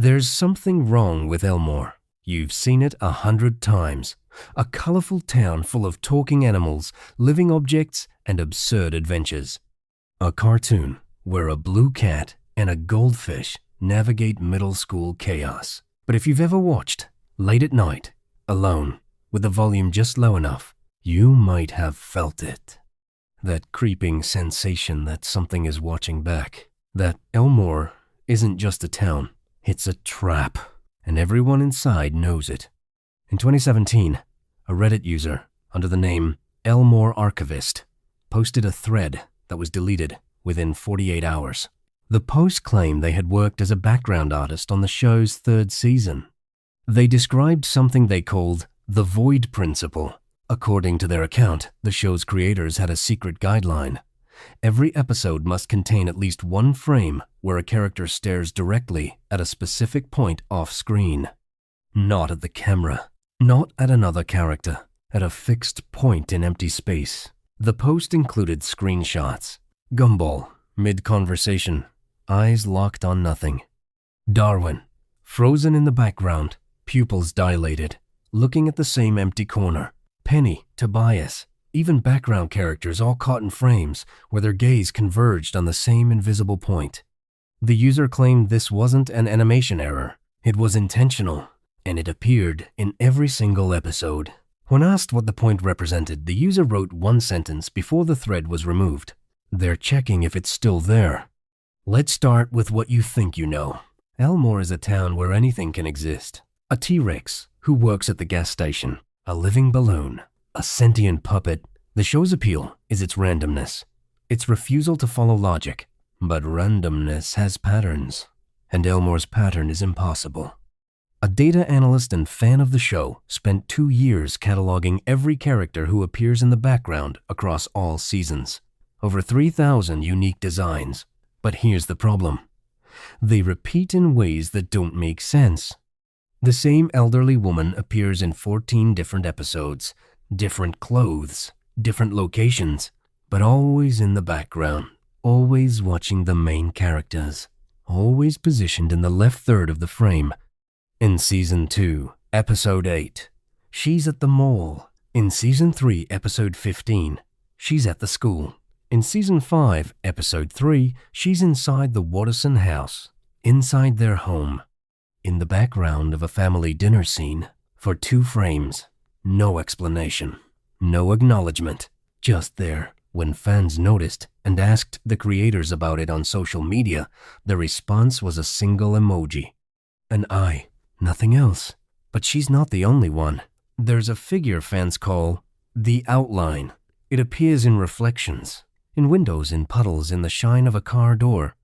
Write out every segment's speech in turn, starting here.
There's something wrong with Elmore. You've seen it 100 times. A colorful town full of talking animals, living objects, and absurd adventures. A cartoon where a blue cat and a goldfish navigate middle school chaos. But if you've ever watched, late at night, alone, with the volume just low enough, you might have felt it. That creeping sensation that something is watching back. That Elmore isn't just a town, it's a trap, and everyone inside knows it. In 2017, a Reddit user under the name Elmore Archivist posted a thread that was deleted within 48 hours. The post claimed they had worked as a background artist on the show's third season. They described something they called the Void Principle. According to their account, the show's creators had a secret guideline. Every episode must contain at least one frame where a character stares directly at a specific point off-screen. Not at the camera, not at another character, at a fixed point in empty space. The post included screenshots. Gumball, mid-conversation, eyes locked on nothing. Darwin, frozen in the background, pupils dilated, looking at the same empty corner. Penny, Tobias, even background characters all caught in frames where their gaze converged on the same invisible point. The user claimed this wasn't an animation error. It was intentional, and it appeared in every single episode. When asked what the point represented, the user wrote one sentence before the thread was removed. They're checking if it's still there. Let's start with what you think you know. Elmore is a town where anything can exist. A T-Rex who works at the gas station. A living balloon. A sentient puppet. The show's appeal is its randomness. Its refusal to follow logic. But randomness has patterns. And Elmore's pattern is impossible. A data analyst and fan of the show spent 2 years cataloging every character who appears in the background across all seasons. Over 3,000 unique designs. But here's the problem. They repeat in ways that don't make sense. The same elderly woman appears in 14 different episodes, different clothes, different locations, but always in the background, always watching the main characters, always positioned in the left third of the frame. In Season 2, Episode 8, she's at the mall. In Season 3, Episode 15, she's at the school. In Season 5, Episode 3, she's inside the Watterson house, inside their home, in the background of a family dinner scene, for 2 frames. No explanation, no acknowledgement, just there. When fans noticed and asked the creators about it on social media, the response was a single emoji. An eye, nothing else. But she's not the only one. There's a figure fans call the outline. It appears in reflections, in windows, in puddles, in the shine of a car door.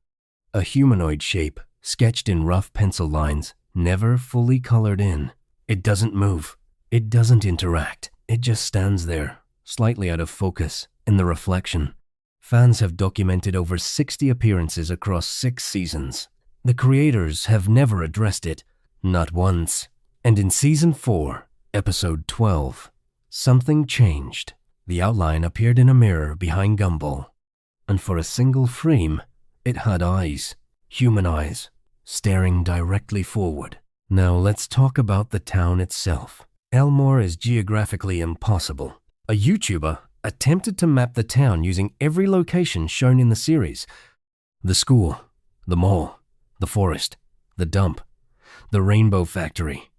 A humanoid shape, sketched in rough pencil lines, never fully colored in. It doesn't move. It doesn't interact. It just stands there, slightly out of focus, in the reflection. Fans have documented over 60 appearances across 6 seasons. The creators have never addressed it, not once. And in Season 4, Episode 12, something changed. The outline appeared in a mirror behind Gumball, and for a single frame, it had eyes, human eyes, staring directly forward. Now let's talk about the town itself. Elmore is geographically impossible. A YouTuber attempted to map the town using every location shown in the series. The school, the mall, the forest, the dump, the rainbow factory,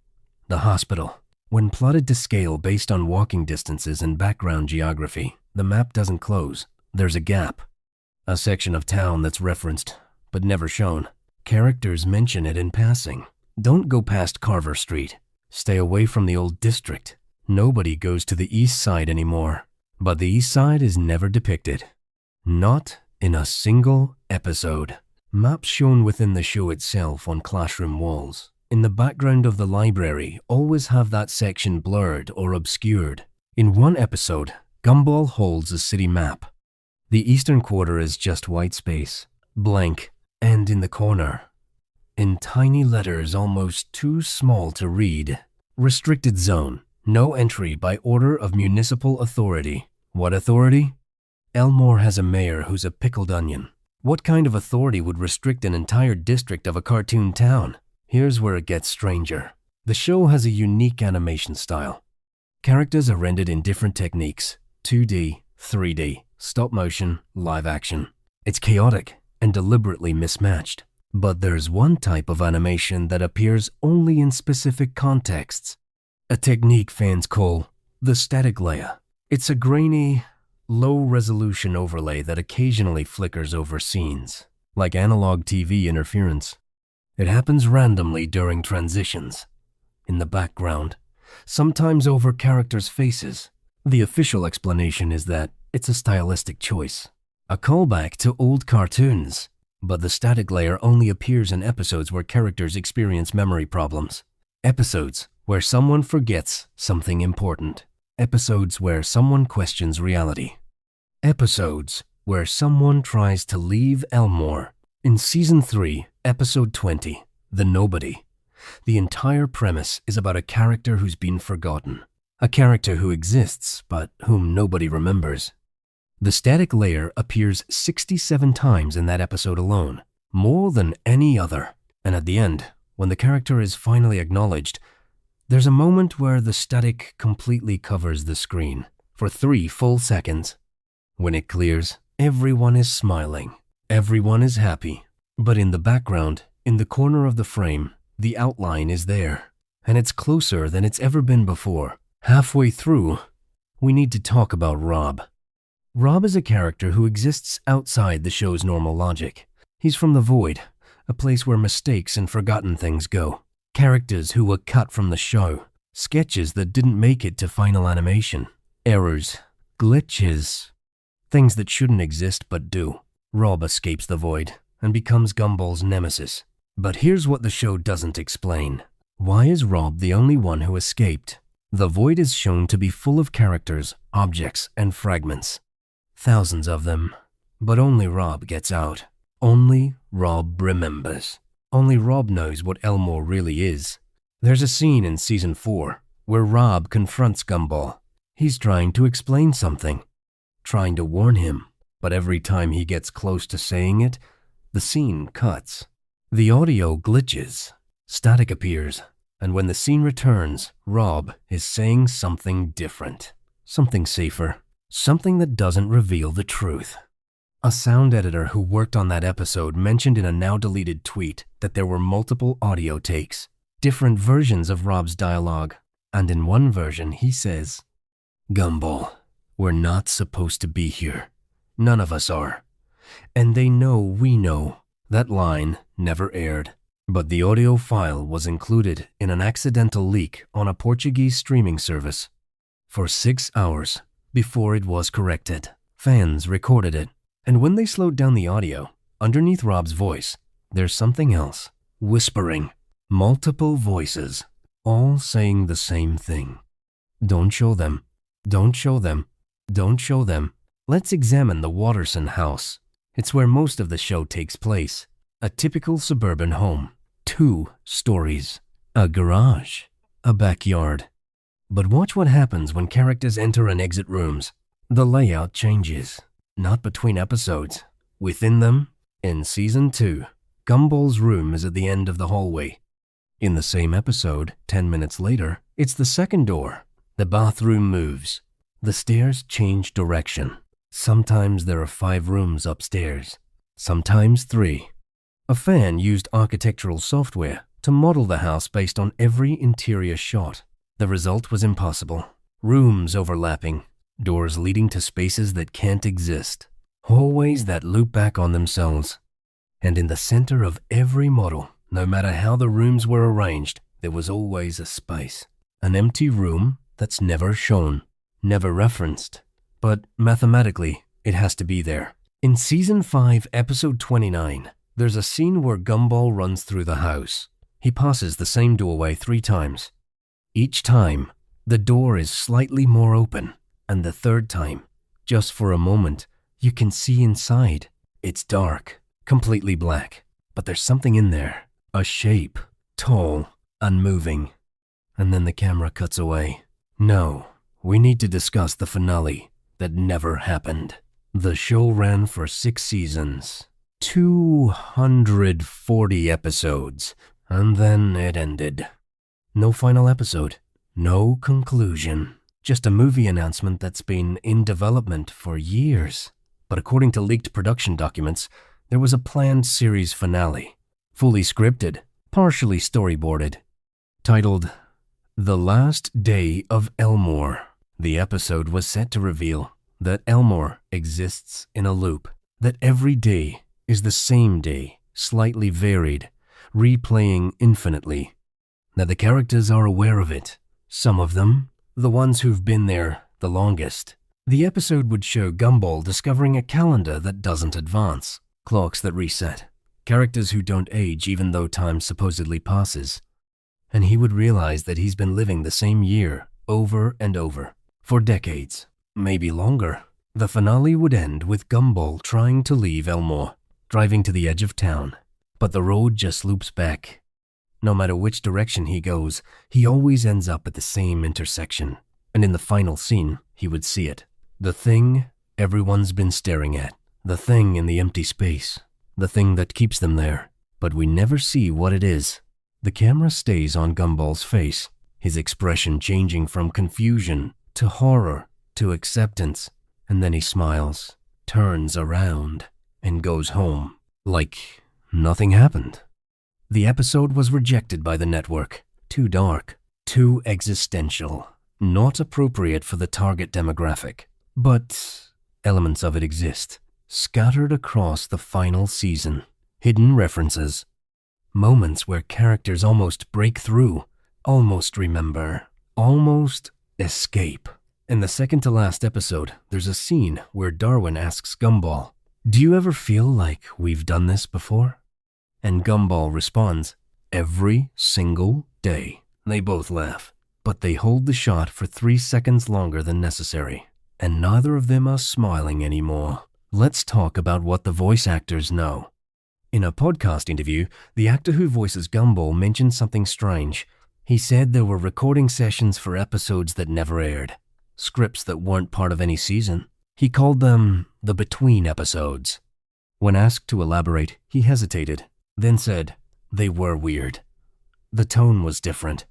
the hospital. When plotted to scale based on walking distances and background geography, the map doesn't close. There's a gap. A section of town that's referenced, but never shown. Characters mention it in passing. Don't go past Carver Street. Stay away from the old district. Nobody goes to the east side anymore. But the east side is never depicted. Not in a single episode. Maps shown within the show itself on classroom walls. In the background of the library, always have that section blurred or obscured. In one episode, Gumball holds a city map. The eastern quarter is just white space, blank, and in the corner, in tiny letters almost too small to read, restricted zone, no entry by order of municipal authority. What authority? Elmore has a mayor who's a pickled onion. What kind of authority would restrict an entire district of a cartoon town? Here's where it gets stranger. The show has a unique animation style. Characters are rendered in different techniques: 2D, 3D, stop motion, live action. It's chaotic and deliberately mismatched. But there's one type of animation that appears only in specific contexts. A technique fans call the static layer. It's a grainy, low-resolution overlay that occasionally flickers over scenes, like analog TV interference. It happens randomly during transitions, in the background, sometimes over characters' faces. The official explanation is that it's a stylistic choice, a callback to old cartoons. But the static layer only appears in episodes where characters experience memory problems. Episodes where someone forgets something important. Episodes where someone questions reality. Episodes where someone tries to leave Elmore. In Season 3, Episode 20, The Nobody, the entire premise is about a character who's been forgotten. A character who exists, but whom nobody remembers. The static layer appears 67 times in that episode alone, more than any other. And at the end, when the character is finally acknowledged, there's a moment where the static completely covers the screen for 3 full seconds. When it clears, everyone is smiling. Everyone is happy. But in the background, in the corner of the frame, the outline is there, and it's closer than it's ever been before. Halfway through, we need to talk about Rob. Rob is a character who exists outside the show's normal logic. He's from the void, a place where mistakes and forgotten things go. Characters who were cut from the show. Sketches that didn't make it to final animation. Errors. Glitches. Things that shouldn't exist but do. Rob escapes the void and becomes Gumball's nemesis. But here's what the show doesn't explain. Why is Rob the only one who escaped? The void is shown to be full of characters, objects, and fragments. Thousands of them. But only Rob gets out. Only Rob remembers. Only Rob knows what Elmore really is. There's a scene in Season 4 where Rob confronts Gumball. He's trying to explain something, trying to warn him, but every time he gets close to saying it, the scene cuts. The audio glitches. Static appears, and when the scene returns, Rob is saying something different, something safer. Something that doesn't reveal the truth. A sound editor who worked on that episode mentioned in a now-deleted tweet that there were multiple audio takes, different versions of Rob's dialogue, and in one version he says, "Gumball, we're not supposed to be here. None of us are. And they know we know." That line never aired, but the audio file was included in an accidental leak on a Portuguese streaming service. For 6 hours, before it was corrected, fans recorded it, and when they slowed down the audio, underneath Rob's voice, there's something else, whispering, multiple voices, all saying the same thing. Don't show them, don't show them, don't show them. Let's examine the Watterson house. It's where most of the show takes place. A typical suburban home, 2 stories, a garage, a backyard. But watch what happens when characters enter and exit rooms. The layout changes, not between episodes. Within them, in Season 2, Gumball's room is at the end of the hallway. In the same episode, 10 minutes later, it's the second door. The bathroom moves. The stairs change direction. Sometimes there are 5 rooms upstairs, sometimes 3. A fan used architectural software to model the house based on every interior shot. The result was impossible. Rooms overlapping, doors leading to spaces that can't exist, hallways that loop back on themselves. And in the center of every model, no matter how the rooms were arranged, there was always a space. An empty room that's never shown, never referenced. But mathematically, it has to be there. In Season 5, Episode 29, there's a scene where Gumball runs through the house. He passes the same doorway 3 times. Each time, the door is slightly more open, and the third time, just for a moment, you can see inside. It's dark, completely black, but there's something in there. A shape, tall, unmoving. And then the camera cuts away. No, we need to discuss the finale that never happened. The show ran for 6 seasons, 240 episodes, And then it ended. No final episode. No conclusion. Just a movie announcement that's been in development for years. But according to leaked production documents, there was a planned series finale. Fully scripted, partially storyboarded. Titled, The Last Day of Elmore. The episode was set to reveal that Elmore exists in a loop. That every day is the same day, slightly varied, replaying infinitely. That the characters are aware of it. Some of them, the ones who've been there the longest. The episode would show Gumball discovering a calendar that doesn't advance, clocks that reset, characters who don't age even though time supposedly passes. And he would realize that he's been living the same year over and over, for decades, maybe longer. The finale would end with Gumball trying to leave Elmore, driving to the edge of town. But the road just loops back. No matter which direction he goes, he always ends up at the same intersection. And in the final scene, he would see it. The thing everyone's been staring at. The thing in the empty space. The thing that keeps them there. But we never see what it is. The camera stays on Gumball's face, his expression changing from confusion to horror to acceptance. And then he smiles, turns around, and goes home. Like nothing happened. The episode was rejected by the network. Too dark, too existential, not appropriate for the target demographic. But elements of it exist, scattered across the final season. Hidden references. Moments where characters almost break through, almost remember, almost escape. In the second to last episode, there's a scene where Darwin asks Gumball, "Do you ever feel like we've done this before?" And Gumball responds, "Every single day." They both laugh, but they hold the shot for 3 seconds longer than necessary. And neither of them are smiling anymore. Let's talk about what the voice actors know. In a podcast interview, the actor who voices Gumball mentioned something strange. He said there were recording sessions for episodes that never aired. Scripts that weren't part of any season. He called them the between episodes. When asked to elaborate, he hesitated, then said they were weird. The tone was different.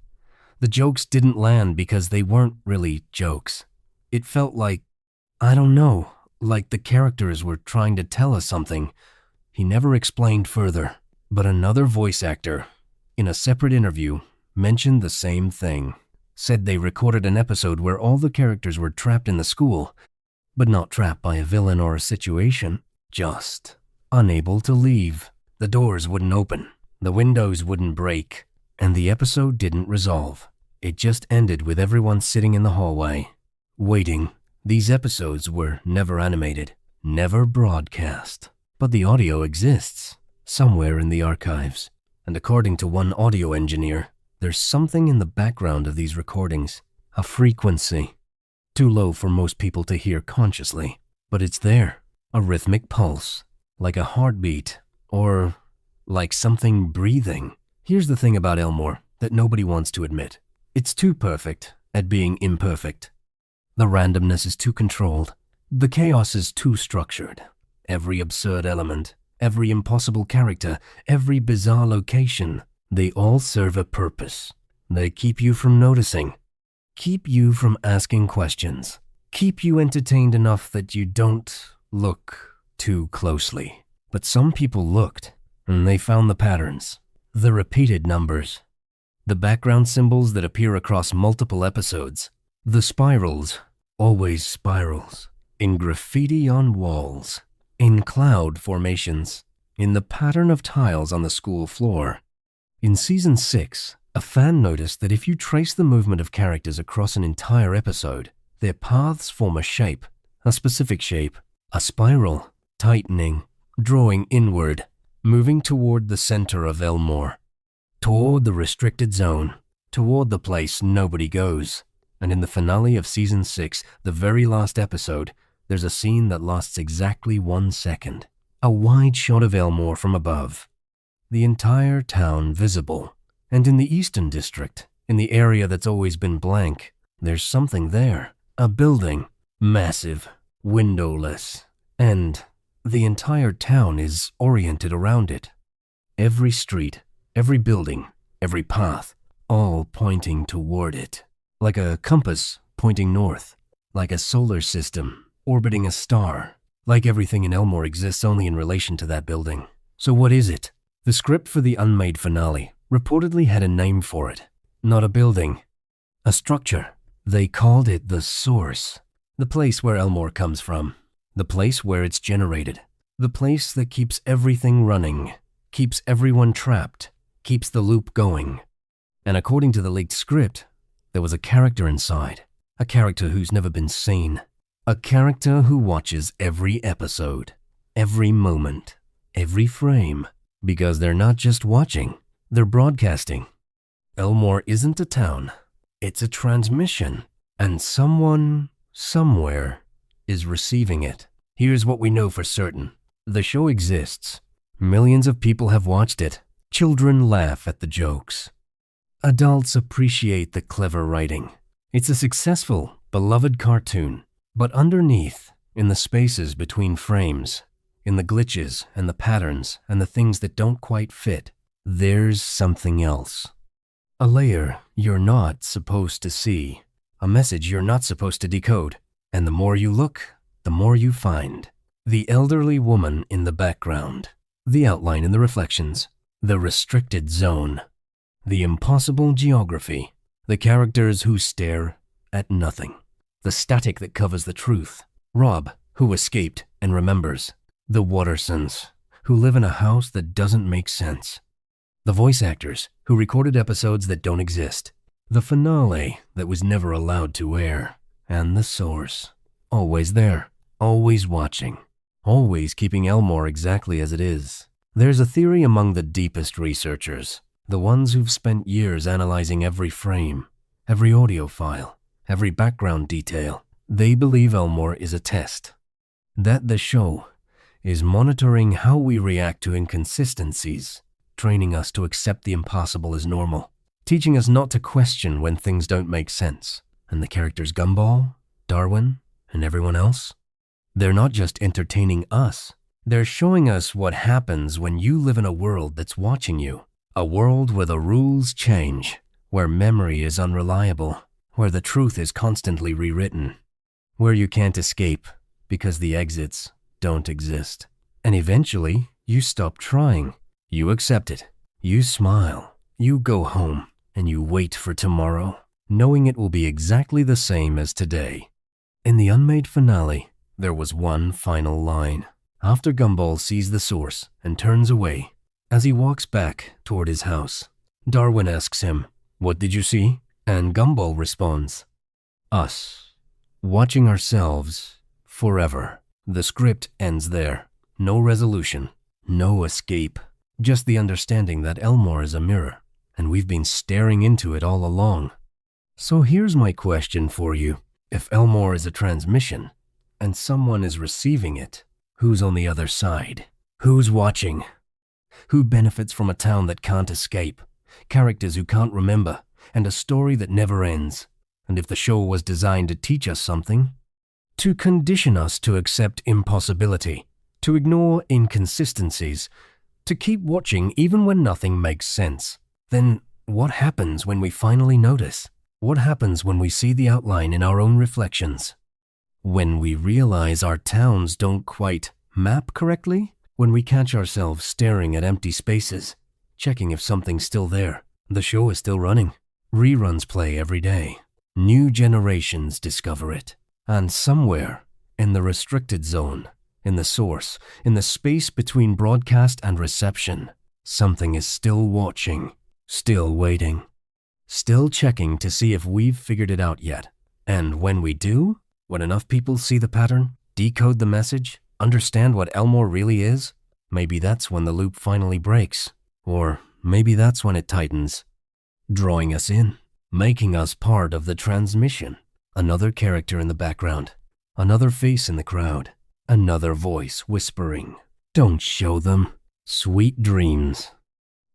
The jokes didn't land because they weren't really jokes. It felt like, I don't know, like the characters were trying to tell us something. He never explained further, but another voice actor, in a separate interview, mentioned the same thing. Said they recorded an episode where all the characters were trapped in the school, but not trapped by a villain or a situation, just unable to leave. The doors wouldn't open, the windows wouldn't break, and the episode didn't resolve. It just ended with everyone sitting in the hallway, waiting. These episodes were never animated, never broadcast, but the audio exists, somewhere in the archives. And according to one audio engineer, there's something in the background of these recordings, a frequency, too low for most people to hear consciously, but it's there, a rhythmic pulse, like a heartbeat, or like something breathing. Here's the thing about Elmore that nobody wants to admit. It's too perfect at being imperfect. The randomness is too controlled. The chaos is too structured. Every absurd element, every impossible character, every bizarre location, they all serve a purpose. They keep you from noticing, keep you from asking questions, keep you entertained enough that you don't look too closely. But some people looked, and they found the patterns, the repeated numbers, the background symbols that appear across multiple episodes, the spirals, always spirals, in graffiti on walls, in cloud formations, in the pattern of tiles on the school floor. In Season 6, a fan noticed that if you trace the movement of characters across an entire episode, their paths form a shape, a specific shape, a spiral, tightening, drawing inward, moving toward the center of Elmore, toward the restricted zone, toward the place nobody goes. And in the finale of Season 6, the very last episode, there's a scene that lasts exactly 1 second. A wide shot of Elmore from above. The entire town visible. And in the Eastern District, in the area that's always been blank, there's something there. A building, massive, windowless, and the entire town is oriented around it. Every street, every building, every path, all pointing toward it. Like a compass pointing north, like a solar system orbiting a star, like everything in Elmore exists only in relation to that building. So what is it? The script for the unmade finale reportedly had a name for it. Not a building, a structure. They called it the source, the place where Elmore comes from, the place where it's generated, the place that keeps everything running, keeps everyone trapped, keeps the loop going. And according to the leaked script, there was a character inside, a character who's never been seen, a character who watches every episode, every moment, every frame, because they're not just watching, they're broadcasting. Elmore isn't a town, it's a transmission, and someone, somewhere, is receiving it. Here's what we know for certain. The show exists. Millions of people have watched it. Children laugh at the jokes. Adults appreciate the clever writing. It's a successful, beloved cartoon. But underneath, in the spaces between frames, in the glitches and the patterns and the things that don't quite fit, there's something else. A layer you're not supposed to see, a message you're not supposed to decode, and the more you look, the more you find. The elderly woman in the background, the outline in the reflections, the restricted zone, the impossible geography, the characters who stare at nothing, the static that covers the truth, Rob, who escaped and remembers, the Wattersons, who live in a house that doesn't make sense, the voice actors who recorded episodes that don't exist, the finale that was never allowed to air, and the source, always there, always watching, always keeping Elmore exactly as it is. There's a theory among the deepest researchers, the ones who've spent years analyzing every frame, every audio file, every background detail. They believe Elmore is a test, that the show is monitoring how we react to inconsistencies, training us to accept the impossible as normal, teaching us not to question when things don't make sense. And the characters Gumball, Darwin, and everyone else, they're not just entertaining us, they're showing us what happens when you live in a world that's watching you, a world where the rules change, where memory is unreliable, where the truth is constantly rewritten, where you can't escape because the exits don't exist. And eventually, you stop trying. You accept it. You smile. You go home, and you wait for tomorrow, knowing it will be exactly the same as today. In the unmade finale, there was one final line. After Gumball sees the source and turns away, as he walks back toward his house, Darwin asks him, "What did you see?" And Gumball responds, "Us. Watching ourselves forever." The script ends there. No resolution, no escape, just the understanding that Elmore is a mirror, and we've been staring into it all along. So here's my question for you. If Elmore is a transmission, and someone is receiving it, who's on the other side? Who's watching? Who benefits from a town that can't escape, characters who can't remember, and a story that never ends? And if the show was designed to teach us something, to condition us to accept impossibility, to ignore inconsistencies, to keep watching even when nothing makes sense, then what happens when we finally notice? What happens when we see the outline in our own reflections? When we realize our towns don't quite map correctly? When we catch ourselves staring at empty spaces, checking if something's still there? The show is still running. Reruns play every day. New generations discover it. And somewhere, in the restricted zone, in the source, in the space between broadcast and reception, something is still watching, still waiting, still checking to see if we've figured it out yet. And when we do, when enough people see the pattern, decode the message, understand what Elmore really is, maybe that's when the loop finally breaks. Or maybe that's when it tightens, drawing us in, making us part of the transmission. Another character in the background, another face in the crowd, another voice whispering, "Don't show them. Sweet dreams."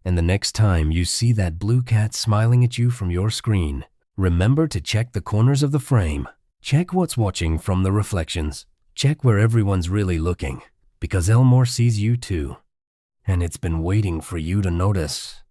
And the next time you see that blue cat smiling at you from your screen, remember to check the corners of the frame. Check what's watching from the reflections. Check where everyone's really looking, because Elmore sees you too. And it's been waiting for you to notice.